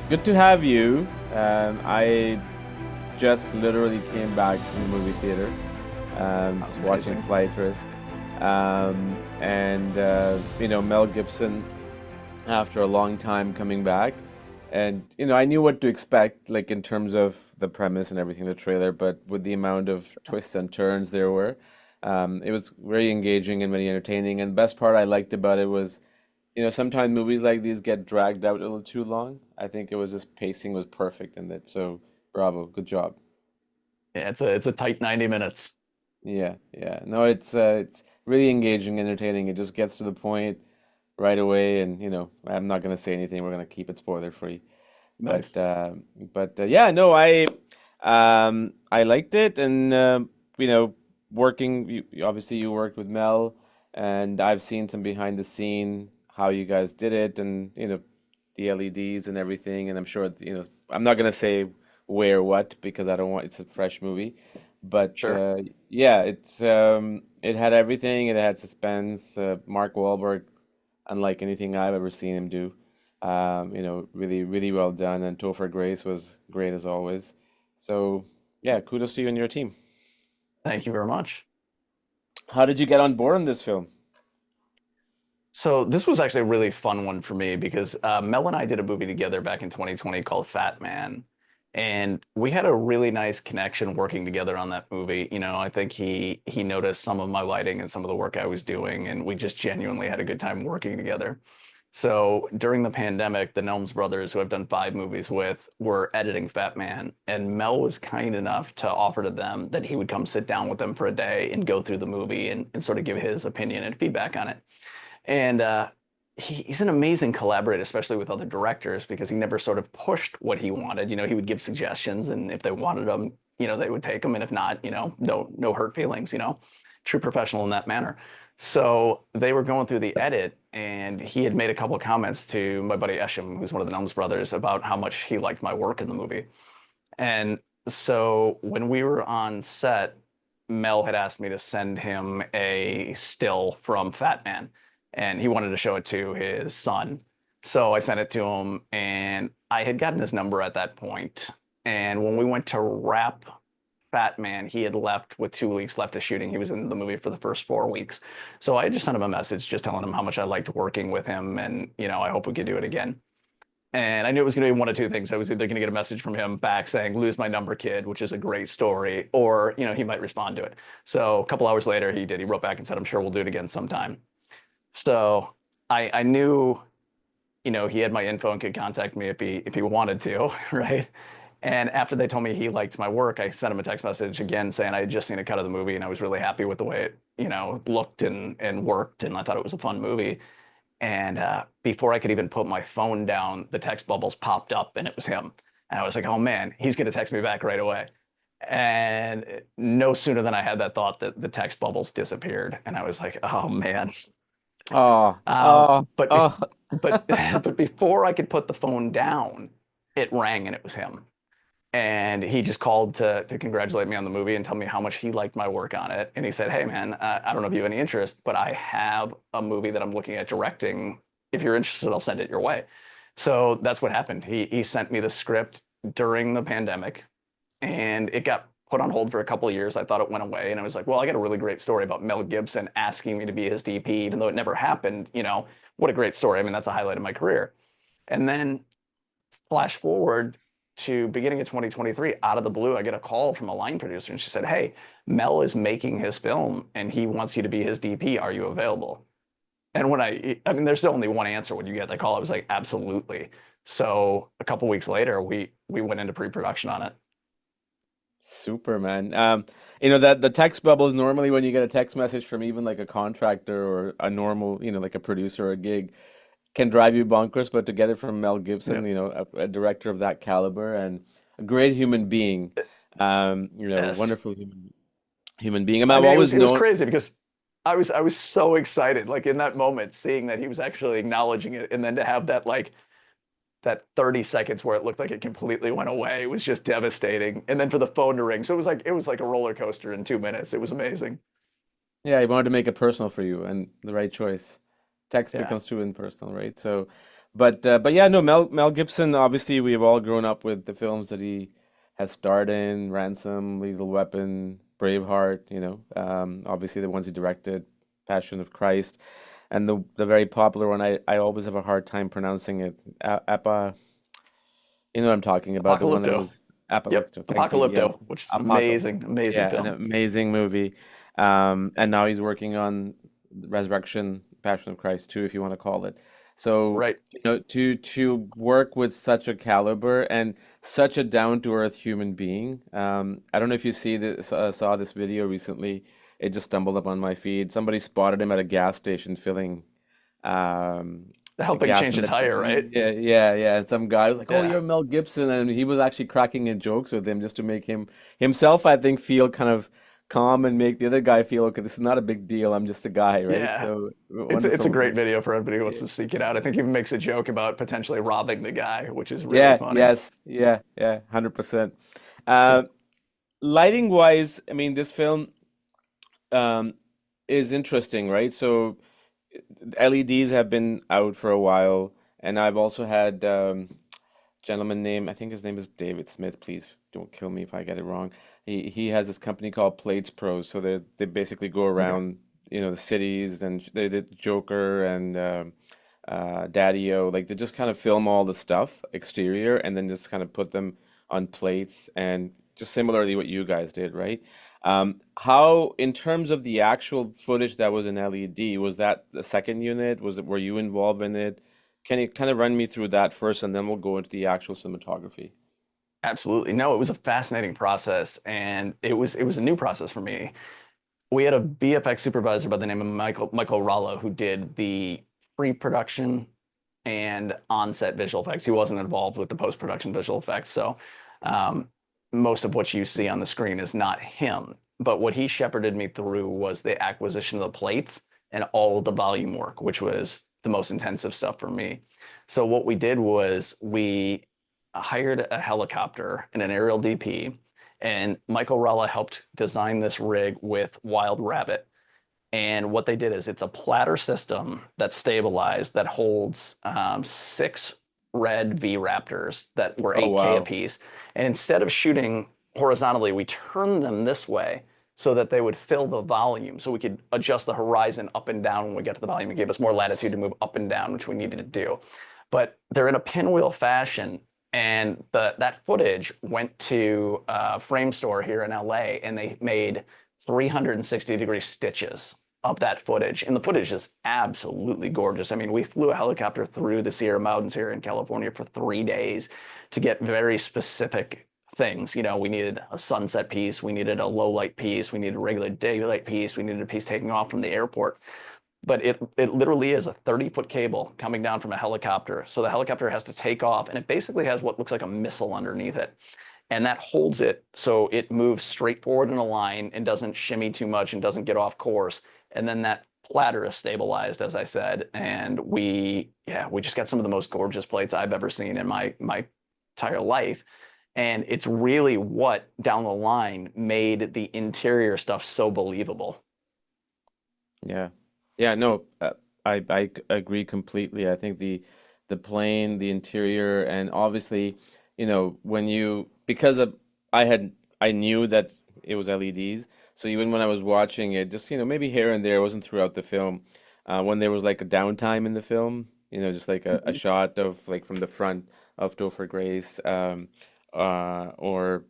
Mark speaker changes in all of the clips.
Speaker 1: Good to have you. I just literally came back from the movie theater, just watching
Speaker 2: Amazing.
Speaker 1: Flight Risk, and Mel Gibson after a long time coming back, and I knew what to expect, like in terms of the premise and everything, the trailer, but with the amount of twists and turns there were, it was very engaging and very entertaining. And the best part I liked about it was sometimes movies like these get dragged out a little too long. I think it was just pacing was perfect in it. So bravo, good job.
Speaker 2: Yeah, it's a tight 90 minutes.
Speaker 1: Yeah, yeah. No, it's really engaging, entertaining. It just gets to the point right away, and I'm not gonna say anything. We're gonna keep it spoiler free. But
Speaker 2: Nice.
Speaker 1: yeah, no, I liked it, and you know, working. Obviously, you worked with Mel, and I've seen some behind the scene how you guys did it, and the LEDs and everything. And I'm sure I'm not gonna say where what because I don't want it's a fresh movie, but
Speaker 2: Sure.
Speaker 1: yeah, it had everything. It had suspense. Mark Wahlberg, unlike anything I've ever seen him do. Really, really well done. And Topher Grace was great as always. So, yeah, kudos to you and your team.
Speaker 2: Thank you very much.
Speaker 1: How did you get on board on this film?
Speaker 2: So this was actually a really fun one for me because Mel and I did a movie together back in 2020 called Fat Man. And we had a really nice connection working together on that movie. I think he noticed some of my lighting and some of the work I was doing, and we just genuinely had a good time working together. So during the pandemic, the Nelms brothers, who I've done 5 movies with, were editing Fat Man, and Mel was kind enough to offer to them that he would come sit down with them for a day and go through the movie and sort of give his opinion and feedback on it. And he's an amazing collaborator, especially with other directors, because he never sort of pushed what he wanted. He would give suggestions, and if they wanted them, they would take them, and if not, no hurt feelings. True professional in that manner. So they were going through the edit, and he had made a couple of comments to my buddy Esham, who's one of the Nelms brothers, about how much he liked my work in the movie. And so when we were on set, Mel had asked me to send him a still from Fat Man, and he wanted to show it to his son. So I sent it to him, and I had gotten his number at that point. And when we went to wrap Fat Man, he had left with 2 weeks left of shooting. He was in the movie for the first 4 weeks. So I just sent him a message just telling him how much I liked working with him, and I hope we could do it again. And I knew it was going to be one of two things. I was either going to get a message from him back saying, "Lose my number, kid," which is a great story, or, he might respond to it. So a couple hours later, he did. He wrote back and said, "I'm sure we'll do it again sometime." So I knew, he had my info and could contact me if he wanted to, right? And after they told me he liked my work, I sent him a text message again saying I had just seen a cut of the movie and I was really happy with the way it, looked and worked, and I thought it was a fun movie. And before I could even put my phone down, the text bubbles popped up and it was him. And I was like, oh man, he's going to text me back right away. And no sooner than I had that thought, that the text bubbles disappeared. And I was like, oh man.
Speaker 1: Oh,
Speaker 2: Um,
Speaker 1: oh,
Speaker 2: but bef
Speaker 1: oh.
Speaker 2: but before I could put the phone down, it rang and it was him. And he just called to congratulate me on the movie and tell me how much he liked my work on it. And he said, "Hey man, I don't know if you have any interest, but I have a movie that I'm looking at directing. If you're interested, I'll send it your way." So that's what happened. He sent me the script during the pandemic, and it got put on hold for a couple of years. I thought it went away, and I was like, "Well, I got a really great story about Mel Gibson asking me to be his DP, even though it never happened. What a great story. I mean, that's a highlight of my career." And then flash forward to beginning of 2023, out of the blue, I get a call from a line producer, and she said, "Hey, Mel is making his film, and he wants you to be his DP. Are you available?" And I mean, there's only one answer when you get that call. I was like, "Absolutely." So a couple weeks later, we went into pre-production on it.
Speaker 1: Super, man. That the text bubble is normally when you get a text message from even like a contractor or a normal, like a producer or a gig, can drive you bonkers, but to get it from Mel
Speaker 2: Yeah.
Speaker 1: Gibson, a director of that caliber and a great human being,
Speaker 2: Yes.
Speaker 1: wonderful human being.
Speaker 2: I
Speaker 1: I've
Speaker 2: mean, it
Speaker 1: always
Speaker 2: was it was
Speaker 1: known,
Speaker 2: crazy because I was so excited, like in that moment, seeing that he was actually acknowledging it, and then to have that 30 seconds where it looked like it completely went away was just devastating. And then for the phone to ring. So it was like a roller coaster in 2 minutes. It was amazing.
Speaker 1: he wanted to make it personal for you and the right choice. Text
Speaker 2: Yeah.
Speaker 1: becomes too impersonal, right? So, But yeah, no, Mel Gibson. Obviously, we've all grown up with the films that he has starred in: Ransom, Lethal Weapon, Braveheart. Obviously the ones he directed, Passion of Christ, and the very popular one. I always have a hard time pronouncing it. Appa. You know what I'm talking about? The one that
Speaker 2: Apocalypto.
Speaker 1: was
Speaker 2: Yep,
Speaker 1: Apocalypto. Thank you. Yes,
Speaker 2: Apocalypto, which is an
Speaker 1: Apocalypto.
Speaker 2: amazing, amazing
Speaker 1: Yeah, an
Speaker 2: film.
Speaker 1: amazing movie. And now he's working on Resurrection, Passion of Christ 2, if you want to call it. So,
Speaker 2: Right.
Speaker 1: to work with such a caliber and such a down-to-earth human being. I don't know if you saw this video recently. It just stumbled up on my feed. Somebody spotted him at a gas station filling um,
Speaker 2: Helping
Speaker 1: gas
Speaker 2: change
Speaker 1: in
Speaker 2: a
Speaker 1: the
Speaker 2: tire, right?
Speaker 1: yeah, yeah, yeah. And some guy was like, "Oh,
Speaker 2: Yeah.
Speaker 1: you're Mel Gibson," and he was actually cracking in jokes with him just to make him himself, I think, feel kind of calm and make the other guy feel okay. This is not a big deal. I'm just a guy, right?
Speaker 2: Yeah.
Speaker 1: So
Speaker 2: It's a
Speaker 1: wonderful.
Speaker 2: great video for everybody who wants
Speaker 1: Yeah,
Speaker 2: to seek it out. I think he even makes a joke about potentially robbing the guy, which is really
Speaker 1: yeah,
Speaker 2: funny.
Speaker 1: yes, yeah, yeah, 100%. Uh, lighting wise, I mean, this film um, is interesting, right? So LEDs have been out for a while, and I've also had gentleman name, I think his name is David Smith. Please don't kill me if I get it wrong. He has this company called Plates Pros. So they basically go
Speaker 2: Okay.
Speaker 1: around, the cities, and they did Joker and Daddy-O. Like they just kind of film all the stuff exterior and then just kind of put them on plates and just similarly what you guys did, right? How, in terms of the actual footage that was in LED, was that the second unit? Were you involved in it? Can you kind of run me through that first, and then we'll go into the actual cinematography?
Speaker 2: Absolutely. No, it was a fascinating process, and it was a new process for me. We had a VFX supervisor by the name of Michael Rollo who did the pre-production and on-set visual effects. He wasn't involved with the post-production visual effects, so um, most of what you see on the screen is not him. But what he shepherded me through was the acquisition of the plates and all of the volume work, which was the most intensive stuff for me. So what we did was we hired a helicopter and an aerial DP, and Michael Ralla helped design this rig with Wild Rabbit. And what they did is it's a platter system that's stabilized that holds six red V Raptors that were
Speaker 1: Oh
Speaker 2: 8K
Speaker 1: wow.
Speaker 2: apiece. And instead of shooting horizontally, we turned them this way so that they would fill the volume. So we could adjust the horizon up and down when we get to the volume. It gave us more latitude to move up and down, which we needed to do. But they're in a pinwheel fashion. And that footage went to a frame store here in LA, and they made 360-degree stitches of that footage. And the footage is absolutely gorgeous. I mean, we flew a helicopter through the Sierra Mountains here in California for 3 days to get very specific things. We needed a sunset piece, we needed a low light piece, we needed a regular daylight piece, we needed a piece taking off from the airport. But it literally is a 30-foot cable coming down from a helicopter. So the helicopter has to take off, and it basically has what looks like a missile underneath it. And that holds it so it moves straight forward in a line and doesn't shimmy too much and doesn't get off course. And then that platter is stabilized, as I said. And we just got some of the most gorgeous plates I've ever seen in my entire life. And it's really what down the line made the interior stuff so believable.
Speaker 1: Yeah. Yeah, no, agree completely. I think the plane, the interior, and obviously, when you because of I knew that it was LEDs, so even when I was watching it, just maybe here and there, it wasn't throughout the film. When there was like a downtime in the film, just like a
Speaker 2: Mhm.
Speaker 1: shot of like from the front of Topher Grace, or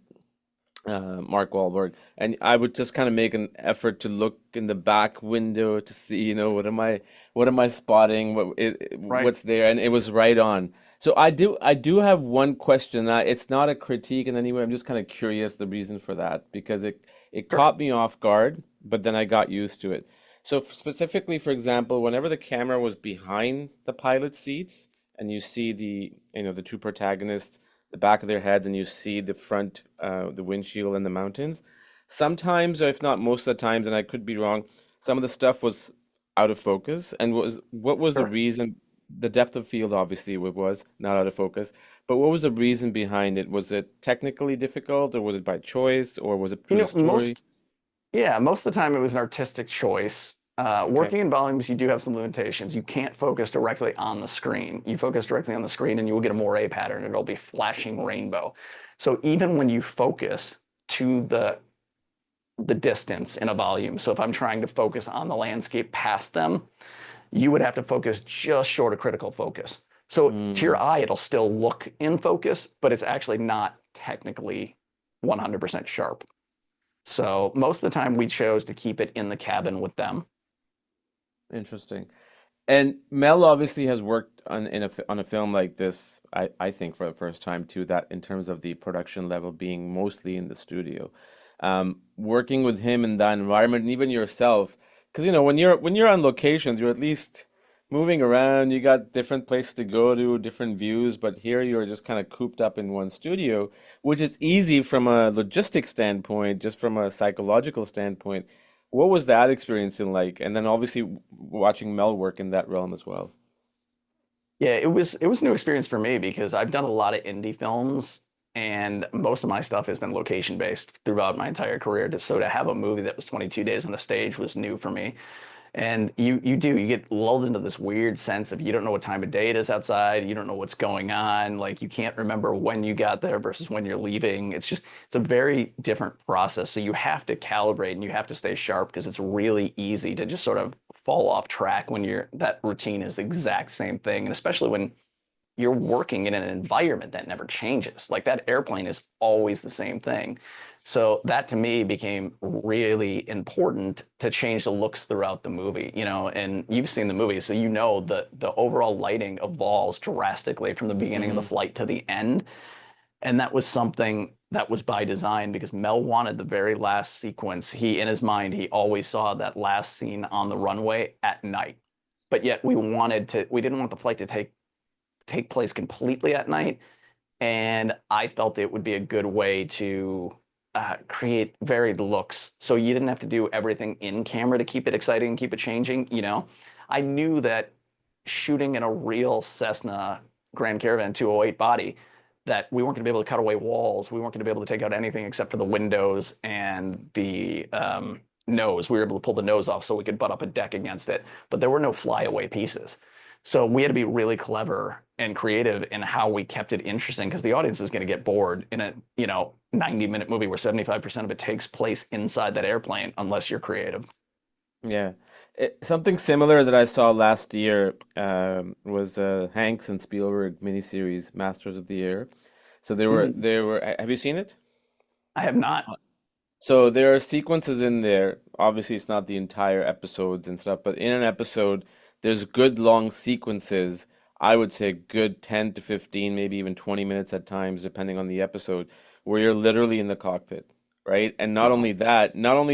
Speaker 1: Mark Wahlberg, and I would just kind of make an effort to look in the back window to see, what am I spotting,
Speaker 2: Right.
Speaker 1: what's there, and it was right on. So I do have one question. It's not a critique in any way. I'm just kind of curious the reason for that because it
Speaker 2: Sure.
Speaker 1: caught me off guard, but then I got used to it. So specifically, for example, whenever the camera was behind the pilot seats and you see the two protagonists, the back of their heads, and you see the front, the windshield and the mountains. Sometimes, or if not most of the times, and I could be wrong, some of the stuff was out of focus. And what was the
Speaker 2: Sure.
Speaker 1: reason? The depth of field obviously was not out of focus, but what was the reason behind it? Was it technically difficult, or was it by choice, or was it
Speaker 2: You
Speaker 1: through the
Speaker 2: know,
Speaker 1: story?
Speaker 2: most Yeah, most of the time it was an artistic choice.
Speaker 1: Okay.
Speaker 2: Working in volumes, you do have some limitations. You can't focus directly on the screen. You focus directly on the screen and you will get a moire pattern. It'll be flashing rainbow. So even when you focus to the distance in a volume, so if I'm trying to focus on the landscape past them, you would have to focus just short of critical focus. So to your
Speaker 1: Mm,
Speaker 2: eye, it'll still look in focus, but it's actually not technically 100% sharp. So most of the time we chose to keep it in the cabin with them.
Speaker 1: interesting. And Mel obviously has worked on a film like this, I think for the first time too, that in terms of the production level being mostly in the studio. Working with him in that environment and even yourself, because when you're on locations, you're at least moving around, you got different places to go to, different views, but here you're just kind of cooped up in one studio, which is easy from a logistic standpoint, just from a psychological standpoint. What was that experience in like? And then obviously watching Mel work in that realm as well.
Speaker 2: Yeah, it was a new experience for me because I've done a lot of indie films and most of my stuff has been location based throughout my entire career. So to have a movie that was 22 days on the stage was new for me. And you get lulled into this weird sense of you don't know what time of day it is outside, you don't know what's going on, like you can't remember when you got there versus when you're leaving. It's a very different process. So you have to calibrate and you have to stay sharp because it's really easy to just sort of fall off track when that routine is the exact same thing. And especially when you're working in an environment that never changes. Like that airplane is always the same thing. So that to me became really important to change the looks throughout the movie, and you've seen the movie, so you know the overall lighting evolves drastically from the beginning of the
Speaker 1: Hmm.
Speaker 2: flight to the end. And that was something that was by design because Mel wanted the very last sequence. In his mind, he always saw that last scene on the runway at night. But yet we didn't want the flight to take place completely at night. And I felt it would be a good way to create varied looks. So you didn't have to do everything in camera to keep it exciting and keep it changing. I knew that shooting in a real Cessna Grand Caravan 208 body, that we weren't going to be able to cut away walls. We weren't going to be able to take out anything except for the windows and the nose. We were able to pull the nose off so we could butt up a deck against it, but there were no flyaway pieces. So we had to be really clever and creative in how we kept it interesting because the audience is going to get bored in a 90-minute movie where 75% of it takes place inside that airplane unless you're creative.
Speaker 1: Yeah. Something similar that I saw last year was Hanks and Spielberg miniseries Masters of the Air. So they were
Speaker 2: Mhm.
Speaker 1: they were have you seen it?
Speaker 2: I have not.
Speaker 1: So there are sequences in there. Obviously, it's not the entire episodes and stuff, but in an episode, there's good long sequences. I would say good 10 to 15, maybe even 20 minutes at times, depending on the episode, where you're literally in the cockpit, right? And
Speaker 2: Wow.
Speaker 1: not only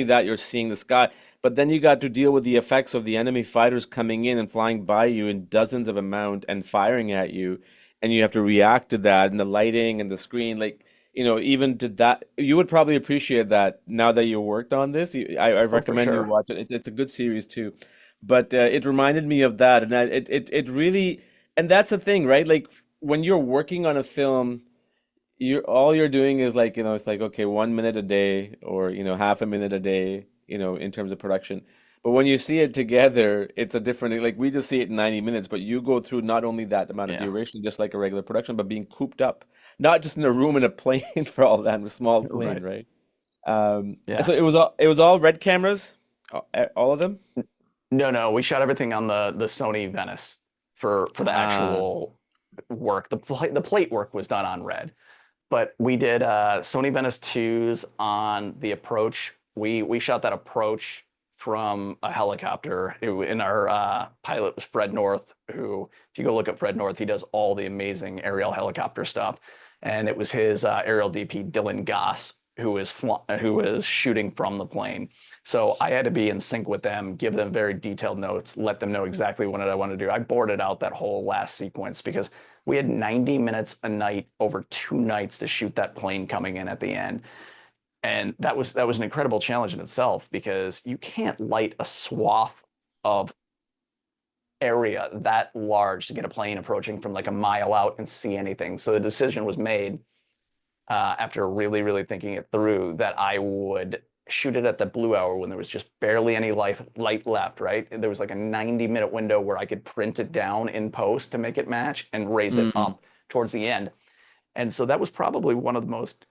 Speaker 1: that, you're seeing the sky, but then you got to deal with the effects of the enemy fighters coming in and flying by you in dozens of amount and firing at you, and you have to react to that and the lighting and the screen, like even to that, you would probably appreciate that now that you worked on this. I
Speaker 2: Oh, for
Speaker 1: recommend you
Speaker 2: sure.
Speaker 1: watch it. It's a good series too. But it reminded me of that, and it really, and that's the thing, right? Like when you're working on a film, you're doing is like, it's like, okay, 1 minute a day or, half a minute a day, in terms of production. But when you see it together, it's a different, like we just see it in 90 minutes, but you go through not only that amount of
Speaker 2: Yeah.
Speaker 1: duration, just like a regular production, but being cooped up, not just in a room in a plane for all that, in a small plane,
Speaker 2: Right.
Speaker 1: right?
Speaker 2: Yeah.
Speaker 1: So it was all red cameras, all of them.
Speaker 2: No, no, we shot everything on the Sony Venice for the
Speaker 1: Ah,
Speaker 2: actual work. The plate work was done on red. But we did Sony Venice 2s on the approach. We shot that approach from a helicopter. And our pilot was Fred North, who, if you go look at Fred North, he does all the amazing aerial helicopter stuff. And it was his aerial DP, Dylan Goss, who was shooting from the plane. So I had to be in sync with them, give them very detailed notes, let them know exactly what I wanted to do. I boarded out that whole last sequence because we had 90 minutes a night over 2 nights to shoot that plane coming in at the end. And that was an incredible challenge in itself because you can't light a swath of area that large to get a plane approaching from like a mile out and see anything. So the decision was made after really, really thinking it through that I would shoot it at the blue hour when there was just barely any light left, right? There was like a 90-minute window where I could print it down in post to make it match and raise it
Speaker 1: Mm,
Speaker 2: up towards the end. And so that was probably one of the most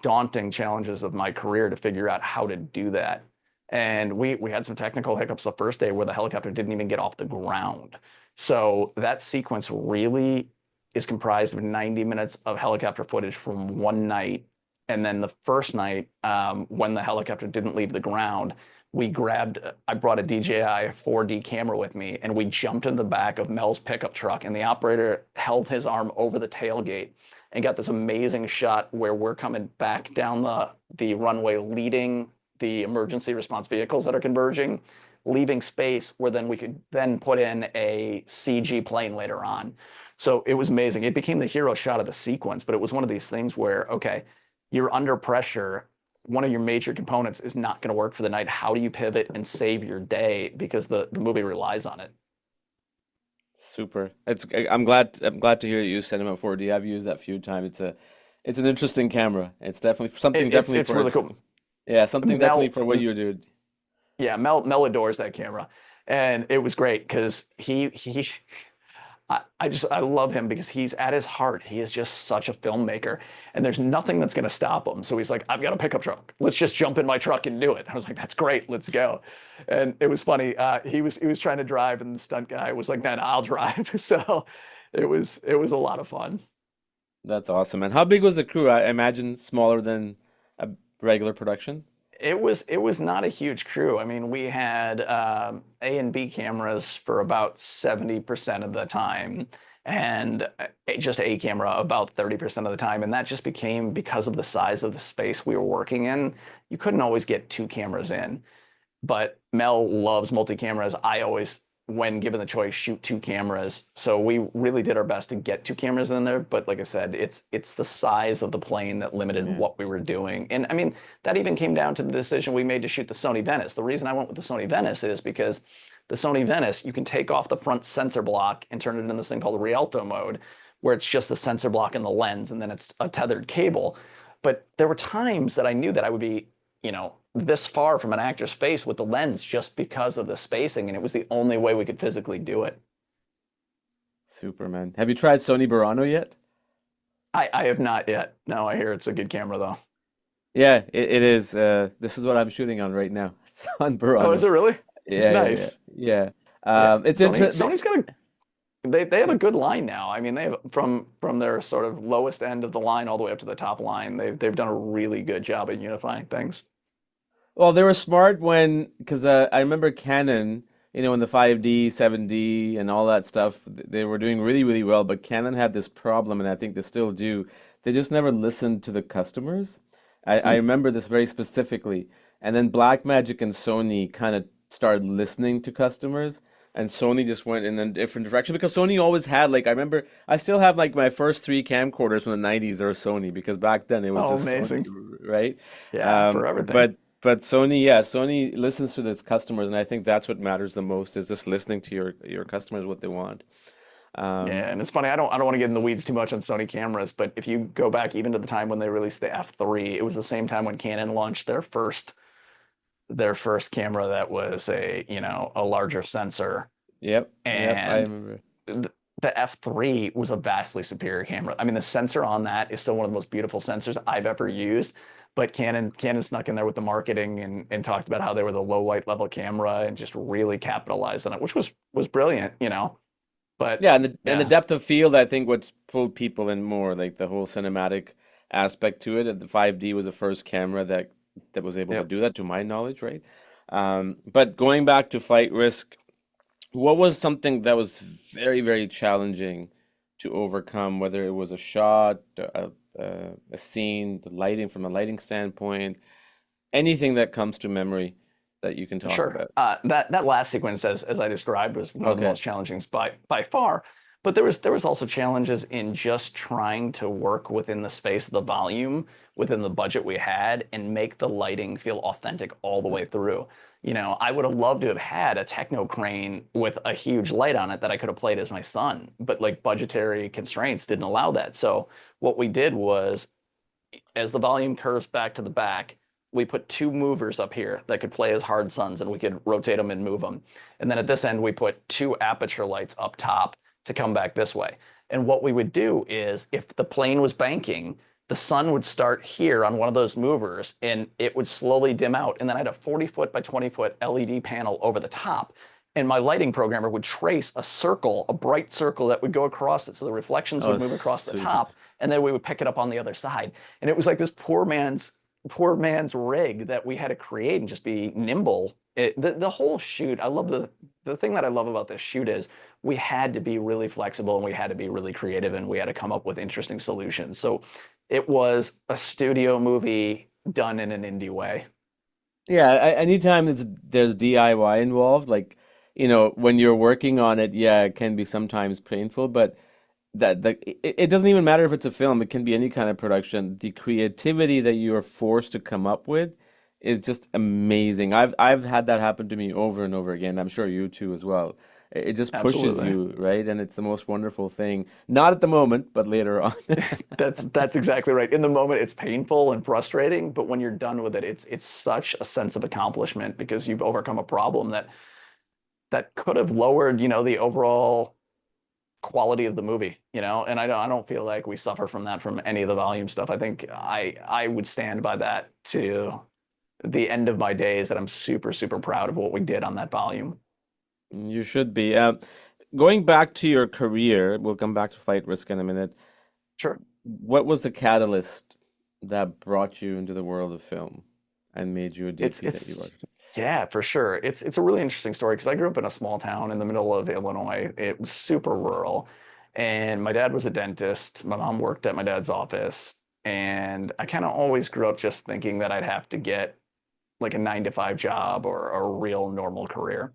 Speaker 2: daunting challenges of my career to figure out how to do that. And we had some technical hiccups the first day where the helicopter didn't even get off the ground. So that sequence really is comprised of 90 minutes of helicopter footage from one night. And then the first night, when the helicopter didn't leave the ground, I brought a DJI 4D camera with me, and we jumped in the back of Mel's pickup truck, and the operator held his arm over the tailgate and got this amazing shot where we're coming back down the runway, leading the emergency response vehicles that are converging, leaving space where then we could then put in a CG plane later on. So it was amazing. It became the hero shot of the sequence, but it was one of these things where, okay, you're under pressure. One of your major components is not going to work for the night. How do you pivot and save your day? Because the movie relies on it.
Speaker 1: super. I'm glad to hear you use Cinema 4D. I've used that a few times. It's an interesting camera. It's definitely something definitely
Speaker 2: It's
Speaker 1: for
Speaker 2: really cool.
Speaker 1: yeah, something definitely
Speaker 2: Mel
Speaker 1: for what you do.
Speaker 2: Yeah, Mel adores that camera, and it was great because I love him because he's at his heart. He is just such a filmmaker, and there's nothing that's going to stop him. So he's like, I've got a pickup truck. Let's just jump in my truck and do it. I was like, that's great. Let's go. And it was funny. He was trying to drive, and the stunt guy was like, no, I'll drive. So it was a lot of fun.
Speaker 1: That's awesome. And how big was the crew? I imagine smaller than a regular production.
Speaker 2: It was not a huge crew. I mean, we had A and B cameras for about 70% of the time, and just a camera about 30% of the time. And that just became because of the size of the space we were working in. You couldn't always get two cameras in. But Mel loves multi-cameras. I always, when given the choice, shoot two cameras. So we really did our best to get two cameras in there. But like I said, it's the size of the plane that limited
Speaker 1: Yeah.
Speaker 2: what we were doing. And I mean, that even came down to the decision we made to shoot the Sony Venice. The reason I went with the Sony Venice is because the Sony Venice, you can take off the front sensor block and turn it into this thing called Rialto mode, where it's just the sensor block and the lens, and then it's a tethered cable. But there were times that I knew that I would be, this far from an actor's face with the lens just because of the spacing, and it was the only way we could physically do it.
Speaker 1: Superman. Have you tried Sony Burano yet?
Speaker 2: I have not yet. No, I hear it's a good camera though.
Speaker 1: Yeah, it is. This is what I'm shooting on right now. It's on
Speaker 2: Oh, is
Speaker 1: Burano.
Speaker 2: it really?
Speaker 1: Yeah.
Speaker 2: Nice.
Speaker 1: Yeah.
Speaker 2: Yeah.
Speaker 1: It's interesting.
Speaker 2: Sony's got a they have a good line now. I mean, they have from their sort of lowest end of the line all the way up to the top line. They've done a really good job at unifying things.
Speaker 1: Well, they were smart when, because I remember Canon, in the 5D, 7D, and all that stuff, they were doing really, really well. But Canon had this problem, and I think they still do. They just never listened to the customers. I
Speaker 2: Hmm.
Speaker 1: remember this very specifically. And then Blackmagic and Sony kind of started listening to customers, and Sony just went in a different direction because Sony always had, like, I remember I still have like my first three camcorders from the 90s are Sony because back then it was
Speaker 2: Oh,
Speaker 1: just Sony,
Speaker 2: amazing.
Speaker 1: right?
Speaker 2: Yeah,
Speaker 1: Um,
Speaker 2: for everything.
Speaker 1: but Sony, yeah, Sony listens to its customers, and I think that's what matters the most is just listening to your customers what they want. Um,
Speaker 2: Yeah, and it's funny. I don't want to get in the weeds too much on Sony cameras, but if you go back even to the time when they released the F3, it was the same time when Canon launched their first camera that was a larger sensor,
Speaker 1: yep, I
Speaker 2: and
Speaker 1: remember.
Speaker 2: the F3 was a vastly superior camera. I mean, the sensor on that is still one of the most beautiful sensors I've ever used. But Canon snuck in there with the marketing and talked about how they were the low light level camera and just really capitalized on it, which was brilliant. But
Speaker 1: Yeah, and the
Speaker 2: yeah,
Speaker 1: depth of field, I think what's pulled people in more, like the whole cinematic aspect to it. And the 5D was the first camera that was able to
Speaker 2: yep,
Speaker 1: do that, to my knowledge, right? But going back to flight risk, what was something that was very, very challenging to overcome, whether it was a shot, a scene, the lighting from a lighting standpoint, anything that comes to memory that you can talk
Speaker 2: sure.
Speaker 1: about?
Speaker 2: That last sequence, as I described, was one of the
Speaker 1: Okay.
Speaker 2: most challenging by far. But there was also challenges in just trying to work within the space, the volume, within the budget we had, and make the lighting feel authentic all the way through. I would have loved to have had a techno crane with a huge light on it that I could have played as my son, but like budgetary constraints didn't allow that. So what we did was, as the volume curves back to the back, we put two movers up here that could play as hard suns, and we could rotate them and move them. And then at this end, we put two aperture lights up top to come back this way. And what we would do is if the plane was banking, the sun would start here on one of those movers and it would slowly dim out. And then I had a 40-foot by 20-foot LED panel over the top. And my lighting programmer would trace a circle, a bright circle that would go across it. So the reflections would
Speaker 1: Oh,
Speaker 2: move across the
Speaker 1: sweet.
Speaker 2: top, and then we would pick it up on the other side. And it was like this poor man's rig that we had to create and just be nimble. The whole shoot, I love the thing that I love about this shoot is we had to be really flexible and we had to be really creative and we had to come up with interesting solutions. So it was a studio movie done in an indie way.
Speaker 1: Yeah, anytime there's DIY involved, like, when you're working on it, yeah, it can be sometimes painful, but it doesn't even matter if it's a film, it can be any kind of production. The creativity that you are forced to come up with is just amazing. I've had that happen to me over and over again. I'm sure you too as well. It just pushes
Speaker 2: Absolutely.
Speaker 1: you, right? And it's the most wonderful thing. Not at the moment, but later on.
Speaker 2: That's exactly right. In the moment, it's painful and frustrating, but when you're done with it, it's such a sense of accomplishment because you've overcome a problem that could have lowered, the overall quality of the movie, And I don't feel like we suffer from that from any of the volume stuff. I think I would stand by that to the end of my days that I'm super, super proud of what we did on that volume.
Speaker 1: You should be. Going back to your career, we'll come back to flight risk in a minute.
Speaker 2: Sure.
Speaker 1: What was the catalyst that brought you into the world of film and made you a
Speaker 2: It's
Speaker 1: DP that you are?
Speaker 2: it's yeah, for sure. It's a really interesting story because I grew up in a small town in the middle of Illinois. It was super rural, and my dad was a dentist. My mom worked at my dad's office, and I kind of always grew up just thinking that I'd have to get like a 9 to 5 job or a real normal career.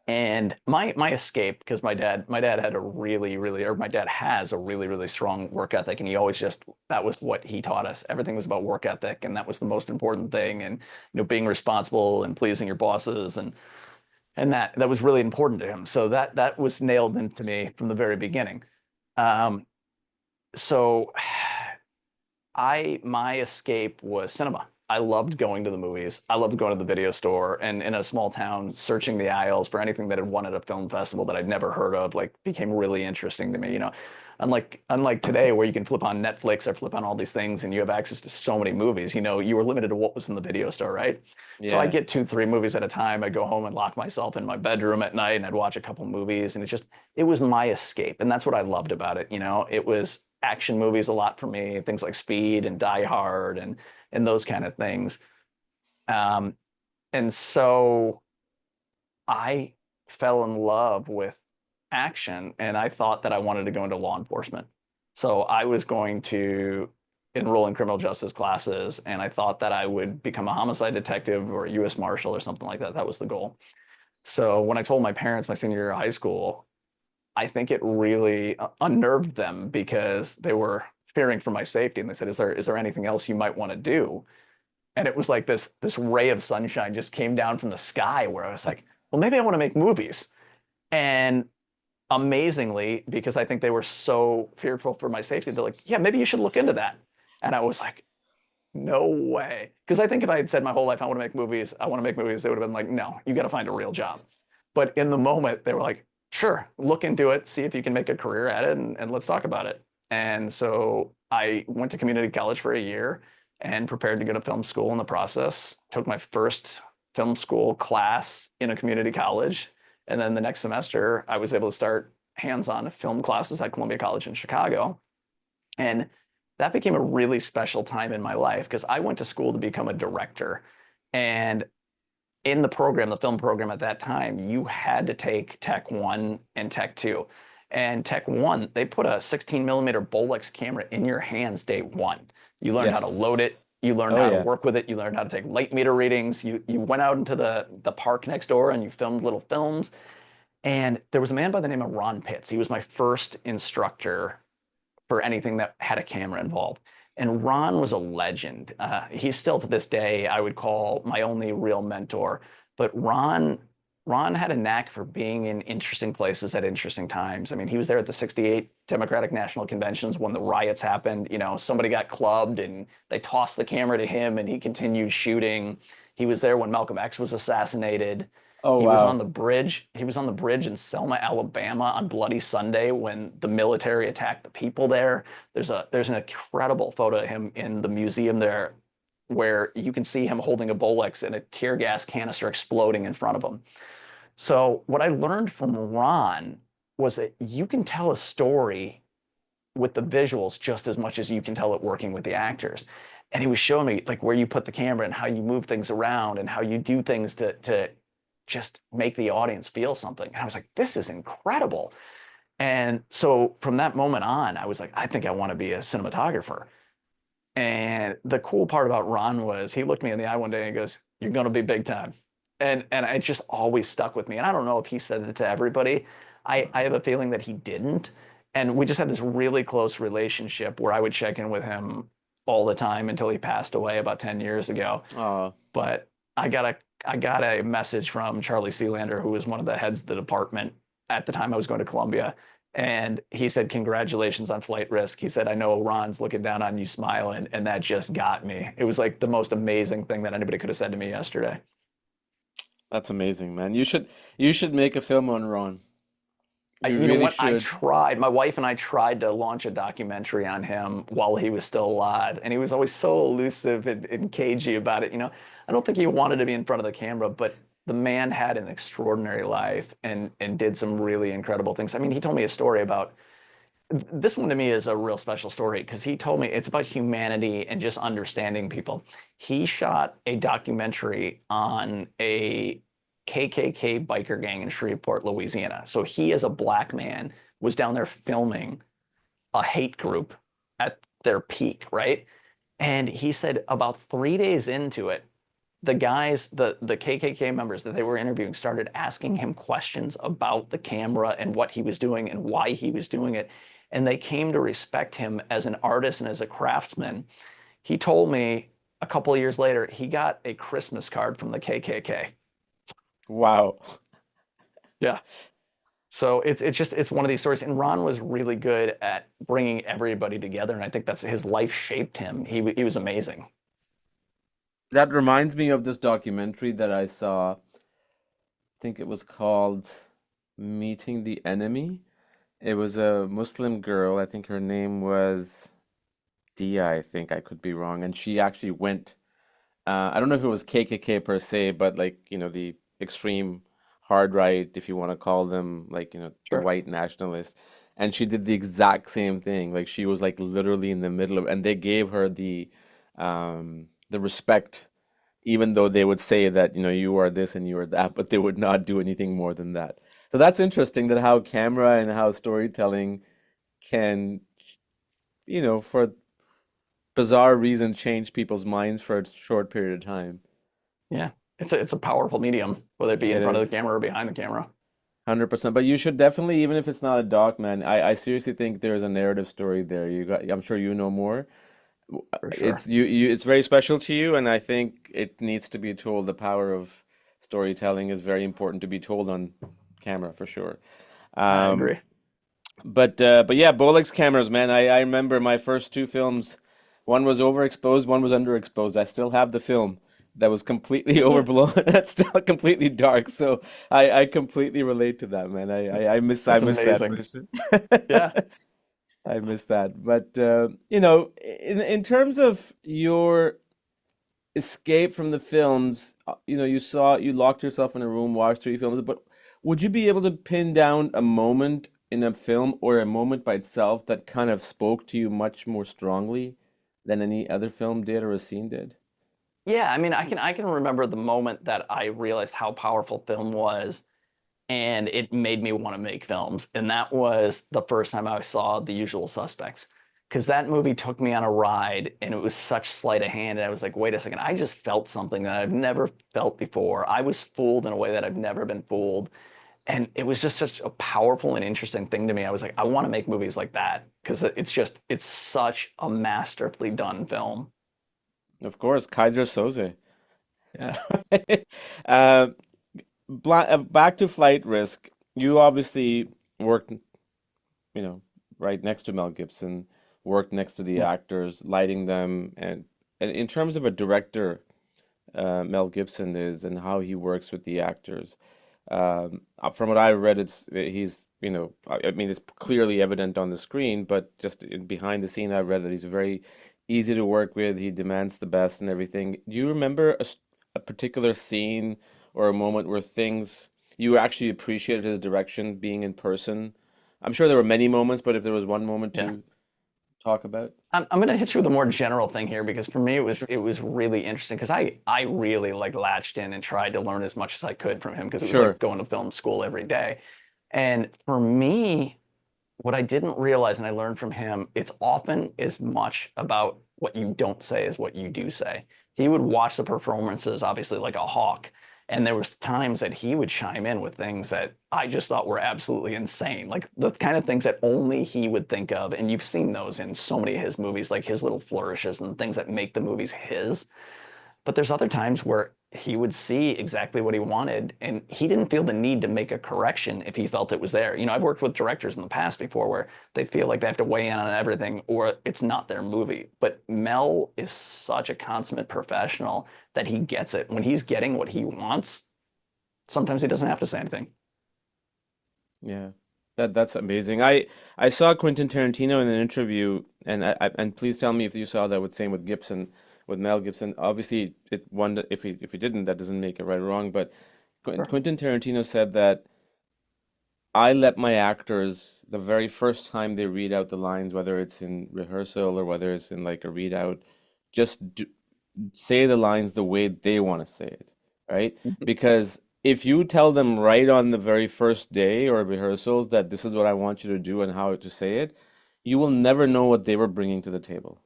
Speaker 2: And my escape, because my dad had a really, or my dad has a really strong work ethic, and he always just that was what he taught us. Everything was about work ethic, and that was the most important thing. And being responsible and pleasing your bosses, and that was really important to him. So that was nailed into me from the very beginning. Um, so my escape was cinema. I loved going to the movies. I loved going to the video store and in a small town, searching the aisles for anything that had won at a film festival that I'd never heard of, like became really interesting to me. Unlike today where you can flip on Netflix or flip on all these things and you have access to so many movies, you were limited to what was in the video store, right? So I'd
Speaker 1: Yeah.
Speaker 2: get 2, 3 movies at a time. I'd go home and lock myself in my bedroom at night and I'd watch a couple movies and it was my escape. And that's what I loved about it. It was action movies a lot for me, things like Speed and Die Hard and those kind of things. Um, and so I fell in love with action and I thought that I wanted to go into law enforcement. So I was going to enroll in criminal justice classes and I thought that I would become a homicide detective or a US Marshal or something like that. That was the goal. So when I told my parents my senior year of high school, I think it really unnerved them because they were fearing for my safety and they said, is there anything else you might want to do? And it was like this ray of sunshine just came down from the sky where I was like, well, maybe I want to make movies. And amazingly, because I think they were so fearful for my safety, they're like, yeah, maybe you should look into that. And I was like, no way. Because I think if I had said my whole life, I want to make movies, they would have been like, no, you got to find a real job. But in the moment, they were like, sure, look into it, see if you can make a career at it, and let's talk about it. And so I went to community college for a year and prepared to go to film school in the process. Took my first film school class in a community college. And then the next semester, I was able to start hands-on film classes at Columbia College in Chicago. And that became a really special time in my life because I went to school to become a director. And in the program, the film program at that time, you had to take Tech 1 and Tech 2. And Tech 1, they put a 16 millimeter Bolex camera in your hands day one. You learned how to load
Speaker 1: Yes.
Speaker 2: it. You learned
Speaker 1: Oh
Speaker 2: how to
Speaker 1: yeah.
Speaker 2: work with it. You learned how to take light meter readings. You went out into the park next door and you filmed little films. And there was a man by the name of Ron Pitts. He was my first instructor for anything that had a camera involved. And Ron was a legend. He's still to this day, I would call my only real mentor. But Ron Ron had a knack for being in interesting places at interesting times. I mean, he was there at the 68 Democratic National Conventions when the riots happened. You know, somebody got clubbed and they tossed the camera to him and he continued shooting. He was there when Malcolm X was assassinated.
Speaker 1: Oh,
Speaker 2: He was on
Speaker 1: wow.
Speaker 2: the bridge. He was on the bridge in Selma, Alabama on Bloody Sunday when the military attacked the people there. There's an incredible photo of him in the museum there where you can see him holding a Bolex and a tear gas canister exploding in front of him. So what I learned from Ron was that you can tell a story with the visuals just as much as you can tell it working with the actors. And he was showing me like where you put the camera and how you move things around and how you do things to just make the audience feel something. And I was like, this is incredible. And so from that moment on, I was like, I think I want to be a cinematographer. And the cool part about Ron was he looked me in the eye one day and goes, "You're going to be big time." And it just always stuck with me. And I don't know if he said it to everybody. I have a feeling that he didn't. And we just had this really close relationship where I would check in with him all the time until he passed away about 10 years ago.
Speaker 1: Oh,
Speaker 2: But I got a message from Charlie Sealander, who was one of the heads of the department at the time I was going to Columbia. And he said, "Congratulations on flight risk." He said, "I know Ron's looking down on you smiling." And that just got me. It was like the most amazing thing that anybody could have said to me yesterday.
Speaker 1: that's amazing, man. You should make a film on Ron. You
Speaker 2: You know
Speaker 1: really
Speaker 2: what? I
Speaker 1: should.
Speaker 2: tried. My wife and I tried to launch a documentary on him while he was still alive, and he was always so elusive and cagey about it. You know, I don't think he wanted to be in front of the camera, but the man had an extraordinary life and did some really incredible things. I mean, he told me a story about this one to me is a real special story because he told me it's about humanity and just understanding people. He shot a documentary on a KKK biker gang in Shreveport, Louisiana. So he, as a black man, was down there filming a hate group at their peak, right? And he said about 3 days into it, the guys, the KKK members that they were interviewing started asking him questions about the camera and what he was doing and why he was doing it. And they came to respect him as an artist and as a craftsman. He told me a couple of years later, he got a Christmas card from the KKK.
Speaker 1: Wow.
Speaker 2: Yeah. So it's one of these stories. And Ron was really good at bringing everybody together. And I think that's his life shaped him. He was amazing.
Speaker 1: That reminds me of this documentary that I saw. I think it was called Meeting the Enemy. It was a Muslim girl. I think her name was Dia, I think. I could be wrong. And she actually went, I don't know if it was KKK per se, but like, the extreme hard right, if you want to call them, like, the
Speaker 2: Sure.
Speaker 1: white nationalists. And she did the exact same thing. Like she was like literally in the middle of, and they gave her the respect, even though they would say that, you are this and you are that, but they would not do anything more than that. So that's interesting that how camera and how storytelling can, for bizarre reasons, change people's minds for a short period of time.
Speaker 2: Yeah. It's a powerful medium, whether it be in
Speaker 1: It
Speaker 2: front of
Speaker 1: is
Speaker 2: the camera or behind the camera.
Speaker 1: 100%. But you should definitely, even if it's not a doc, man, I seriously think there's a narrative story there. I'm sure you know more.
Speaker 2: For
Speaker 1: It's
Speaker 2: sure.
Speaker 1: it's very special to you, and I think it needs to be told. The power of storytelling is very important to be told on camera for sure.
Speaker 2: I
Speaker 1: Um,
Speaker 2: agree.
Speaker 1: but yeah, Bolex cameras, man. I remember my first two films. One was overexposed, one was underexposed. I still have the film that was completely overblown. It's still completely dark. So I completely relate to that, man. I
Speaker 2: That's
Speaker 1: miss that for
Speaker 2: amazing.
Speaker 1: sure.
Speaker 2: Yeah.
Speaker 1: I miss that. But in terms of your escape from the films, you locked yourself in a room, watched three films, but would you be able to pin down a moment in a film or a moment by itself that kind of spoke to you much more strongly than any other film did or a scene did?
Speaker 2: Yeah, I mean, I can remember the moment that I realized how powerful film was, and it made me want to make films. And that was the first time I saw The Usual Suspects. Because that movie took me on a ride, and it was such sleight of hand. And I was like, wait a second, I just felt something that I've never felt before. I was fooled in a way that I've never been fooled. And it was just such a powerful and interesting thing to me. I was like, I want to make movies like that because it's such a masterfully done film.
Speaker 1: Of course, Kaiser Soze.
Speaker 2: Yeah.
Speaker 1: Uh, Back to Flight Risk. You obviously worked, you know, right next to Mel Gibson, worked next to the
Speaker 2: Yeah.
Speaker 1: actors, lighting them, and in terms of a director, Mel Gibson is and how he works with the actors. From what I read, he's I mean it's clearly evident on the screen, but just behind the scene, I read that he's very easy to work with. He demands the best and everything. Do you remember a particular scene or a moment where things you actually appreciated his direction being in person? I'm sure there were many moments, but if there was one moment
Speaker 2: Yeah.
Speaker 1: to talk about,
Speaker 2: I'm gonna hit you with a more general thing here because for me
Speaker 1: sure,
Speaker 2: it was really interesting because I really like latched in and tried to learn as much as I could from him because it was like
Speaker 1: sure,
Speaker 2: going to film school every day. And for me, what I didn't realize and I learned from him, it's often as much about what you don't say as what you do say. He would watch the performances, obviously, like a hawk. And there was times that he would chime in with things that I just thought were absolutely insane, like the kind of things that only he would think of. And you've seen those in so many of his movies, like his little flourishes and things that make the movies his. But there's other times where he would see exactly what he wanted and he didn't feel the need to make a correction if he felt it was there. You know, I've worked with directors in the past before where they feel like they have to weigh in on everything or it's not their movie. But Mel is such a consummate professional that he gets it. When he's getting what he wants, sometimes he doesn't have to say anything.
Speaker 1: yeah. That's amazing. I saw Quentin Tarantino in an interview, and and please tell me if you saw that with same with Gibson, with Mel Gibson. Obviously, if he didn't, that doesn't make it right or wrong. But
Speaker 2: Sure.
Speaker 1: Quentin Tarantino said that I let my actors the very first time they read out the lines, whether it's in rehearsal or whether it's in like a readout, just say the lines the way they want to say it, right? Because if you tell them right on the very first day or rehearsals that this is what I want you to do and how to say it, you will never know what they were bringing to the table.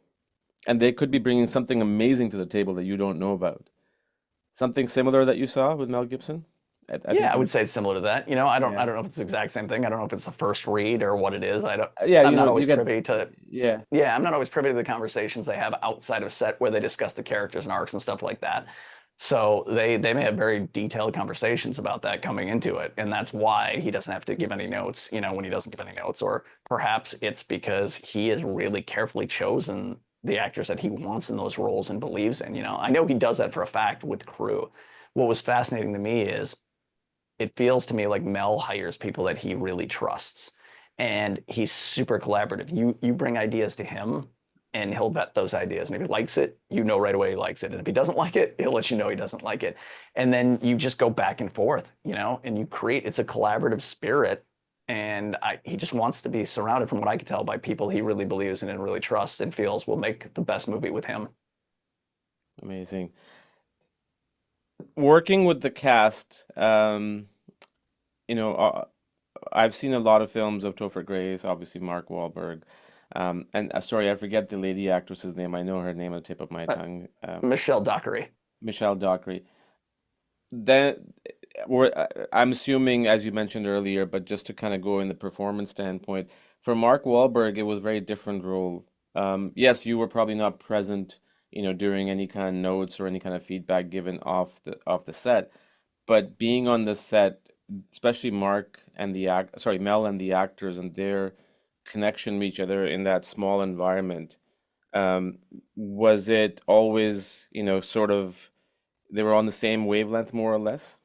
Speaker 1: And they could be bringing something amazing to the table that you don't know about. Something similar that you saw with Mel Gibson? I
Speaker 2: Yeah,
Speaker 1: think
Speaker 2: I
Speaker 1: you,
Speaker 2: would say it's similar to that. You know,
Speaker 1: yeah.
Speaker 2: I don't know if it's the exact same thing. I don't know if it's the first read or what it is.
Speaker 1: Yeah,
Speaker 2: I'm
Speaker 1: you know,
Speaker 2: not
Speaker 1: you
Speaker 2: always
Speaker 1: get,
Speaker 2: privy to
Speaker 1: yeah,
Speaker 2: Yeah, I'm not always privy to the conversations they have outside of set where they discuss the characters and arcs and stuff like that. So they may have very detailed conversations about that coming into it, and that's why he doesn't have to give any notes, you know, when he doesn't give any notes, or perhaps it's because he has really carefully chosen the actors that he wants in those roles and believes in. You know, I know he does that for a fact with crew. What was fascinating to me is it feels to me like Mel hires people that he really trusts. And he's super collaborative. You bring ideas to him and he'll vet those ideas. And if he likes it, you know right away he likes it. And if he doesn't like it, he'll let you know he doesn't like it. And then you just go back and forth, you know, and you create it's a collaborative spirit. And he just wants to be surrounded, from what I can tell, by people he really believes in and really trusts and feels will make the best movie with him.
Speaker 1: amazing. Working with the cast, you know, I've seen a lot of films of Topher Grace, obviously Mark Wahlberg. And sorry, I forget the lady actress's name. I know her name on the tip of my
Speaker 2: Uh,
Speaker 1: tongue.
Speaker 2: Michelle Dockery.
Speaker 1: Michelle Dockery. Then, I'm assuming, as you mentioned earlier, but just to kind of go in the performance standpoint, for Mark Wahlberg, it was a very different role. Yes, you were probably not present, you know, during any kind of notes or any kind of feedback given off the set, but being on the set, especially Mel and the actors and their connection with each other in that small environment, um, was it always, you know, sort of they were on the same wavelength more or less?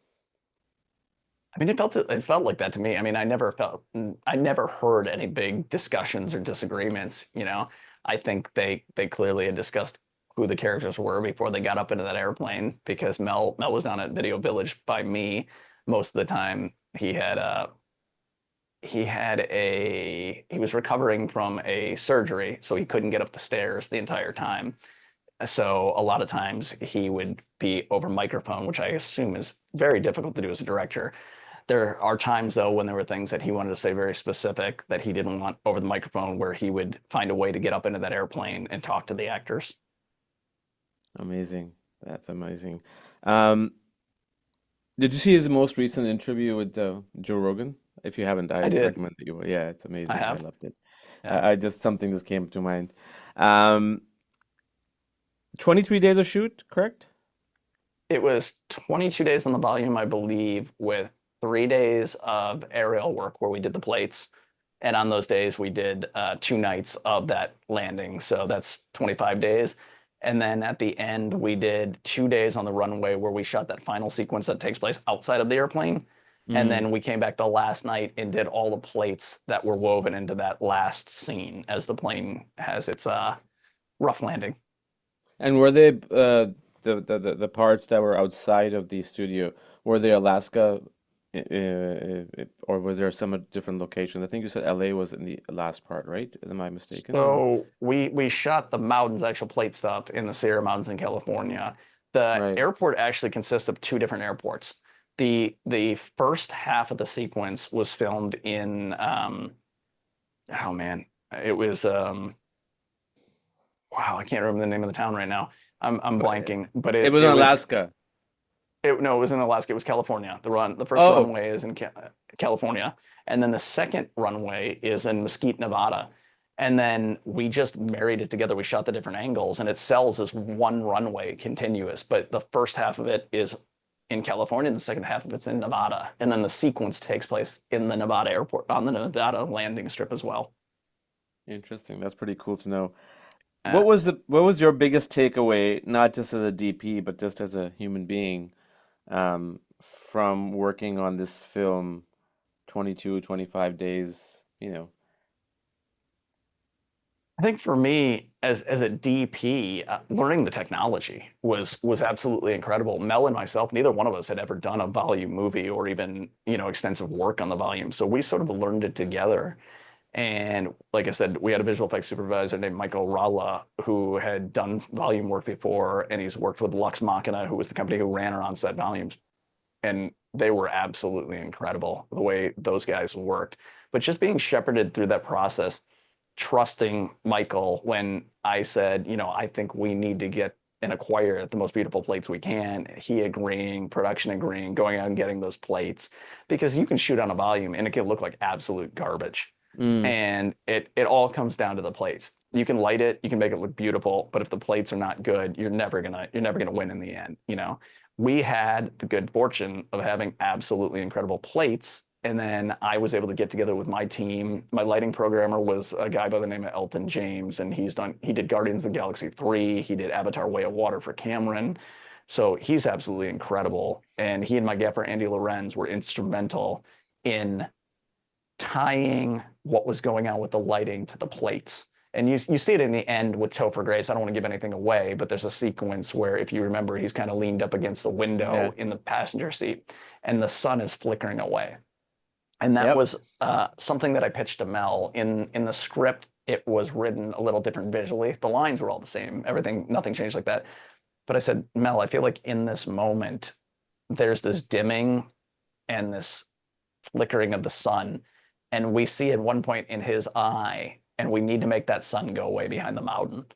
Speaker 2: I mean, it felt like that to me. I mean, I never heard any big discussions or disagreements. You know, I think they clearly had discussed who the characters were before they got up into that airplane because Mel was down at Video Village by me most of the time. He was recovering from a surgery, so he couldn't get up the stairs the entire time. So a lot of times he would be over microphone, which I assume is very difficult to do as a director. There are times, though, when there were things that he wanted to say very specific that he didn't want over the microphone, where he would find a way to get up into that airplane and talk to the actors.
Speaker 1: Amazing. That's amazing. Um, did you see his most recent interview with Joe Rogan? If you haven't,
Speaker 2: I
Speaker 1: I
Speaker 2: did.
Speaker 1: recommend that you. Yeah, it's
Speaker 2: I
Speaker 1: amazing. I
Speaker 2: have.
Speaker 1: loved it.
Speaker 2: Yeah.
Speaker 1: I just something just came to mind. Um, 23 days of shoot, correct?
Speaker 2: It was 22 days on the volume, I believe, with 3 days of aerial work where we did the plates. And on those days, we did 2 nights of that landing. So that's 25 days. And then at the end, we did 2 days on the runway where we shot that final sequence that takes place outside of the airplane. And
Speaker 1: Mm.
Speaker 2: then we came back the last night and did all the plates that were woven into that last scene as the plane has its rough landing.
Speaker 1: And were they the parts that were outside of the studio, were they Alaska, or was there some different location? I think you said LA was in the last part, right? Am I mistaken or
Speaker 2: So we shot the mountains, actual plate stuff in the Sierra Mountains in California. The
Speaker 1: right?
Speaker 2: airport actually consists of two different airports. The first half of the sequence was filmed in oh man, it was wow, I can't remember the name of the town right now. I'm
Speaker 1: But
Speaker 2: blanking, but
Speaker 1: it
Speaker 2: it
Speaker 1: was in
Speaker 2: it was
Speaker 1: Alaska.
Speaker 2: no, it was in Alaska. It was California. The first
Speaker 1: Oh,
Speaker 2: runway is in California, and then the second runway is in Mesquite, Nevada. And then we just married it together. We shot the different angles, and it sells as one runway continuous. But the first half of it is in California, and the second half of it's in Nevada. And then the sequence takes place in the Nevada airport on the Nevada landing strip as well.
Speaker 1: interesting. That's pretty cool to know.
Speaker 2: Uh,
Speaker 1: What was your biggest takeaway, not just as a DP, but just as a human being, from working on this film 22, 25 days, you know?
Speaker 2: I think for me, as a DP, learning the technology was absolutely incredible. Mel and myself, neither one of us had ever done a volume movie or even extensive work on the volume, so we sort of learned it together. And like I said, we had a visual effects supervisor named Michael Ralla who had done volume work before, and he's worked with Lux Machina, who was the company who ran our on-set volumes, and they were absolutely incredible the way those guys worked. But just being shepherded through that process, trusting Michael when I said, I think we need to get and acquire the most beautiful plates we can. He agreeing, production agreeing, going out and getting those plates because you can shoot on a volume and it can look like absolute garbage.
Speaker 1: Mm,
Speaker 2: And it all comes down to the plates. You can light it, you can make it look beautiful, but if the plates are not good, you're never gonna win in the end. We had the good fortune of having absolutely incredible plates. And then I was able to get together with my team. My lighting programmer was a guy by the name of Elton James, and he did Guardians of the Galaxy 3, he did Avatar Way of Water for Cameron. So he's absolutely incredible. And he and my gaffer Andy Lorenz were instrumental in tying what was going on with the lighting to the plates. And you see it in the end with Topher Grace. I don't want to give anything away, but there's a sequence where, if you remember, he's kind of leaned up against the
Speaker 1: yeah.
Speaker 2: window in the passenger seat, and the sun is flickering away. And that
Speaker 1: Yep.
Speaker 2: was something that I pitched to Mel. In the script, it was written a little different visually. The lines were all the same. Everything, nothing changed like that. But I said, Mel, I feel like in this moment, there's this dimming and this flickering of the sun. And we see at one point in his eye, and we need to make that sun go away behind the mountain.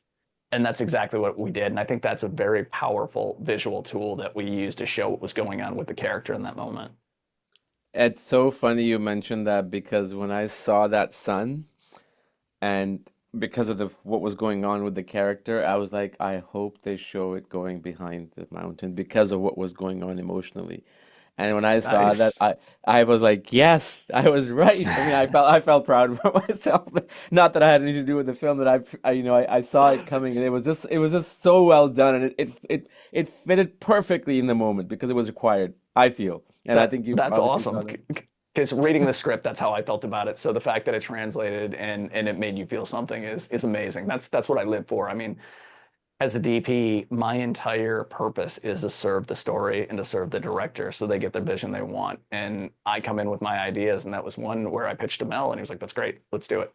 Speaker 2: And that's exactly what we did. And I think that's a very powerful visual tool that we used to show what was going on with the character in that moment.
Speaker 1: It's so funny you mentioned that because when I saw that sun and because of the what was going on with the character, I was like, I hope they show it going behind the mountain because of what was going on emotionally. And when I saw that,
Speaker 2: Nice.
Speaker 1: I was like, yes, I was right. I mean, I felt proud of myself. Not that I had anything to do with the film, that I saw it coming, and it was just so well done, and it fitted perfectly in the moment because it was required. I feel, and I think you
Speaker 2: That's
Speaker 1: obviously saw
Speaker 2: awesome.
Speaker 1: that.
Speaker 2: Because reading the script, that's how I felt about it. So the fact that it translated and it made you feel something is amazing. That's what I live for. I mean, as a DP, my entire purpose is to serve the story and to serve the director so they get the vision they want. And I come in with my ideas, and that was one where I pitched to Mel, and he was like, "That's great, let's do it."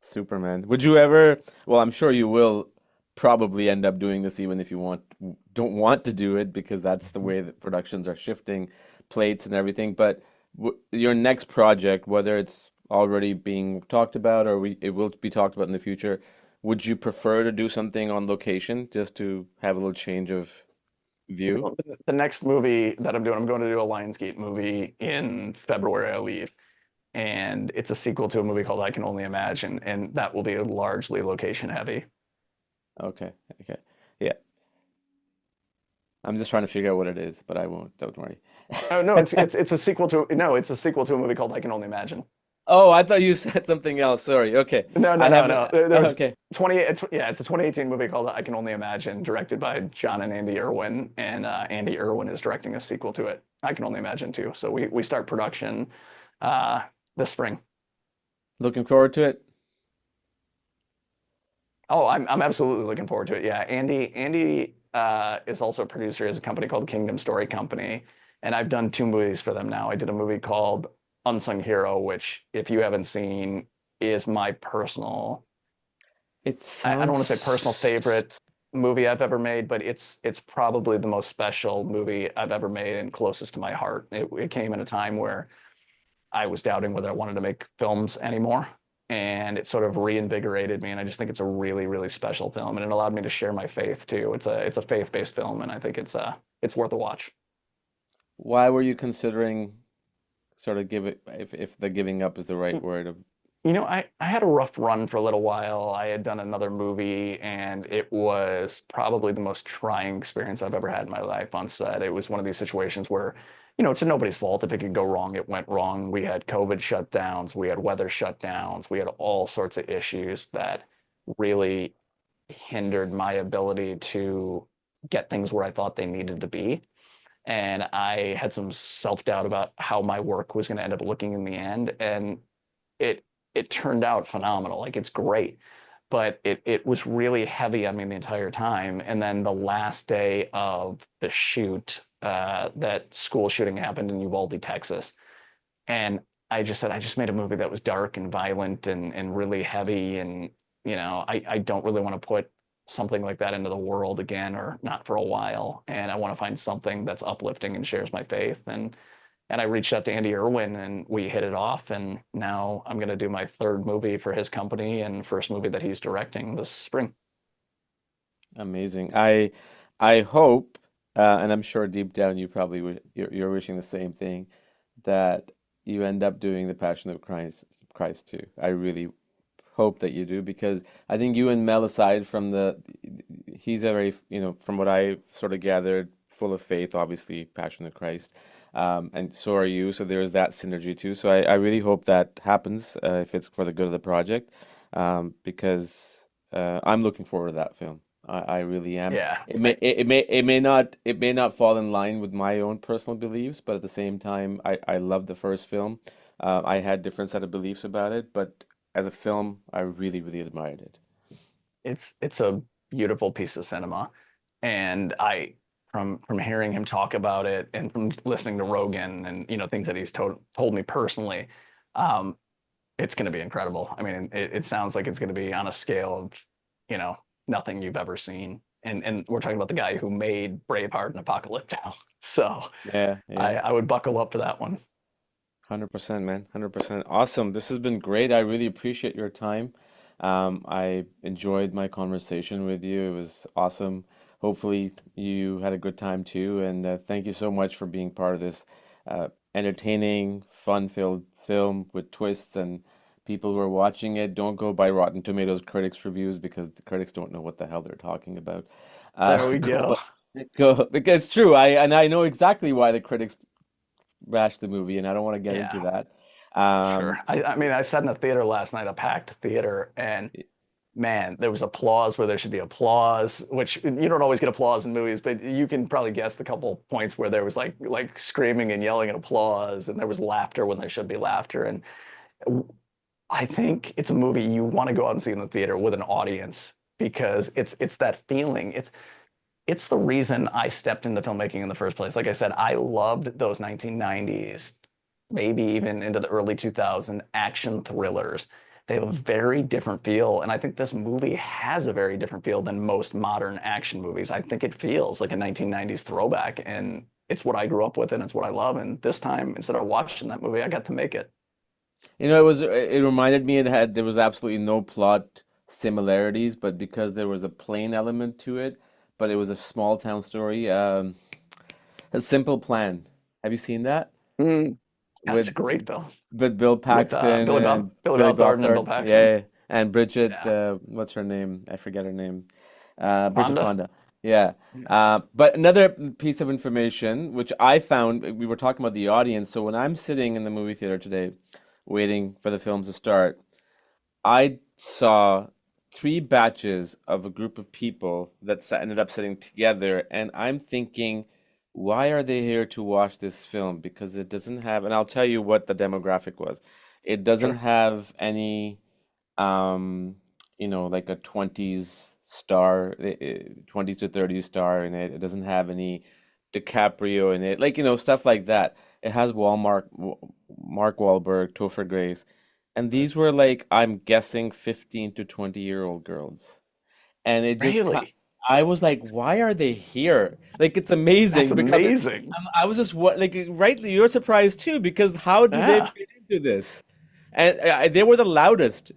Speaker 1: Superman. Would you ever, well, I'm sure you will probably end up doing this even if you don't want to do it because that's the way that productions are shifting plates and everything. But w your next project, whether it's already being talked about or it will be talked about in the future, would you prefer to do something on location just to have a little change of view?
Speaker 2: The next movie that I'm going to do a Lionsgate movie in February, I leave. And it's a sequel to a movie called I Can Only Imagine, and that will be largely location heavy.
Speaker 1: Okay, okay. Yeah. I'm just trying to figure out what it is, but I won't. Don't worry.
Speaker 2: Oh no, it's a sequel to no, it's a sequel to a movie called I Can Only Imagine.
Speaker 1: Oh, I thought you said something else. Sorry. Okay.
Speaker 2: No,
Speaker 1: I
Speaker 2: no, no,
Speaker 1: haven't.
Speaker 2: no. There was
Speaker 1: Okay.
Speaker 2: 20. Yeah, it's a 2018 movie called I Can Only Imagine, directed by John and Andy Irwin, and Andy Irwin is directing a sequel to it. I Can Only Imagine too. So we start production uh, this spring.
Speaker 1: Looking forward to it.
Speaker 2: Oh, I'm absolutely looking forward to it. Yeah, Andy is also a producer. He has a company called Kingdom Story Company, and I've done two movies for them now. I did a movie called Unsung Hero, which if you haven't seen, is my personal.
Speaker 1: It
Speaker 2: I don't want to say
Speaker 1: sounds.
Speaker 2: personal favorite movie I've ever made, but it's probably the most special movie I've ever made and closest to my heart. It came in a time where I was doubting whether I wanted to make films anymore. And it sort of reinvigorated me. And I just think it's a really, really special film. And it allowed me to share my faith too. It's a faith-based film, and I think it's worth a watch.
Speaker 1: Why were you considering sort of give it if the giving up is the right word of
Speaker 2: I had a rough run for a little while. I had done another movie, and it was probably the most trying experience I've ever had in my life on set. It was one of these situations where, it's nobody's fault. If it could go wrong, it went wrong. We had COVID shutdowns, we had weather shutdowns, we had all sorts of issues that really hindered my ability to get things where I thought they needed to be. And I had some self-doubt about how my work was going to end up looking in the end. And it it turned out phenomenal. Like it's great, but it was really heavy on me the entire time. And then the last day of the shoot, that school shooting happened in Uvalde, Texas, and I just said I just made a movie that was dark and violent and really heavy, and I don't really want to put something like that into the world again, or not for a while. And I want to find something that's uplifting and shares my faith. And I reached out to Andy Irwin and we hit it off. And now I'm going to do my third movie for his company and first movie that he's directing this spring.
Speaker 1: amazing. I hope, and I'm sure deep down you probably you're wishing the same thing, that you end up doing the Passion of Christ too. I really hope that you do because I think you and Mel, aside from he's a very, from what I sort of gathered, full of faith, obviously, Passion of Christ, and so are you. So there's that synergy too. So I really hope that happens if it's for the good of the project, because I'm looking forward to that film. I really am.
Speaker 2: Yeah.
Speaker 1: It may not fall in line with my own personal beliefs, but at the same time, I love the first film. I had different set of beliefs about it, but as a film, I really, really admired it.
Speaker 2: It's a beautiful piece of cinema. And from hearing him talk about it and from listening to Rogan and things that he's told me personally, um, it's going to be incredible. I mean, it sounds like it's going to be on a scale of, nothing you've ever seen. And we're talking about the guy who made Braveheart and Apocalypto. So
Speaker 1: Yeah,
Speaker 2: I,
Speaker 1: yeah.
Speaker 2: I would buckle up for that one.
Speaker 1: 100%, man. 100%. Awesome. This has been great. I really appreciate your time. I enjoyed my conversation with you. It was awesome. Hopefully, you had a good time too. And thank you so much for being part of this entertaining, fun-filled film with twists and people who are watching it. Don't go by Rotten Tomatoes critics' reviews because the critics don't know what the hell they're talking about.
Speaker 2: There we
Speaker 1: Go
Speaker 2: go.
Speaker 1: go because it's true. I know exactly why the critics bash the movie, and I don't want to get into
Speaker 2: Yeah,
Speaker 1: that.
Speaker 2: sure.
Speaker 1: Um,
Speaker 2: I mean, I sat in a theater last night, a packed theater, and man, there was applause where there should be applause, which you don't always get applause in movies, but you can probably guess the couple points where there was like screaming and yelling and applause, and there was laughter when there should be laughter. And I think it's a movie you want to go out and see in the theater with an audience because it's that feeling. It's the reason I stepped into filmmaking in the first place. Like I said, I loved those 1990s, maybe even into the early 2000s action thrillers. They have a very different feel, and I think this movie has a very different feel than most modern action movies. I think it feels like a 1990s throwback, and it's what I grew up with, and it's what I love. And this time, instead of watching that movie, I got to make it.
Speaker 1: it reminded me there was absolutely no plot similarities, but because there was a plane element to it, but it was a small town story. A Simple Plan. Have you seen that
Speaker 2: Mm, that's a
Speaker 1: with
Speaker 2: great film
Speaker 1: Bill
Speaker 2: with
Speaker 1: Paxton and
Speaker 2: Billy
Speaker 1: Billy
Speaker 2: Bob
Speaker 1: Bob
Speaker 2: Thornton and Bill
Speaker 1: Thornton? Yeah,
Speaker 2: Paxton.
Speaker 1: yeah. And Bridget,
Speaker 2: Yeah,
Speaker 1: what's her name? I forget her name. Bridget
Speaker 2: Fonda.
Speaker 1: Fonda. Yeah.
Speaker 2: Yeah,
Speaker 1: But another piece of information, which I found, we were talking about the audience. So when I'm sitting in the movie theater today, waiting for the films to start, I saw three batches of a group of people that ended up sitting together, and I'm thinking, why are they here to watch this film? Because it doesn't have, and I'll tell you what the demographic was. It doesn't
Speaker 2: sure.
Speaker 1: have any um, like a 20s star, 20s to 30s star in it. It doesn't have any DiCaprio in it, like, stuff like that. It has Mark Wahlberg, Topher Grace, and
Speaker 2: Right.
Speaker 1: these were like, I'm guessing 15 to 20-year-old girls. And it just,
Speaker 2: Really?
Speaker 1: I was like, why are they here? Like, it's
Speaker 2: That's
Speaker 1: amazing because
Speaker 2: amazing.
Speaker 1: I was just what like rightly you're surprised too because how do they
Speaker 2: Yeah,
Speaker 1: fit into this? And they were the loudest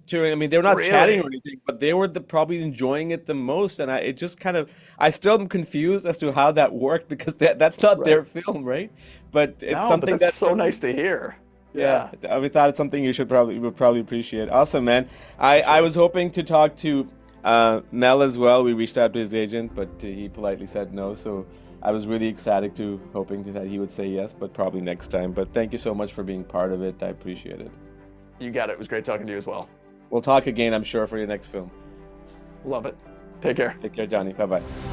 Speaker 1: during. I mean, they were not chatting or
Speaker 2: really.
Speaker 1: anything, but they were probably enjoying it the most. And it just kind of, I still am confused as to how that worked because that's not
Speaker 2: Right.
Speaker 1: their film, right? But it's
Speaker 2: No, but
Speaker 1: something
Speaker 2: that's
Speaker 1: that
Speaker 2: so nice to hear.
Speaker 1: yeah,
Speaker 2: Yeah,
Speaker 1: we thought it's something you would probably appreciate. Awesome, man.
Speaker 2: for
Speaker 1: I
Speaker 2: sure.
Speaker 1: was hoping to talk to Mel as well. We reached out to his agent, but he politely said no. So I was really excited to hoping that he would say yes, but probably next time. But thank you so much for being part of it. I appreciate it.
Speaker 2: You got it. It was great talking to you as well.
Speaker 1: We'll talk again, I'm sure, for your next film.
Speaker 2: Love it. Take care.
Speaker 1: Take care, Johnny. Bye bye.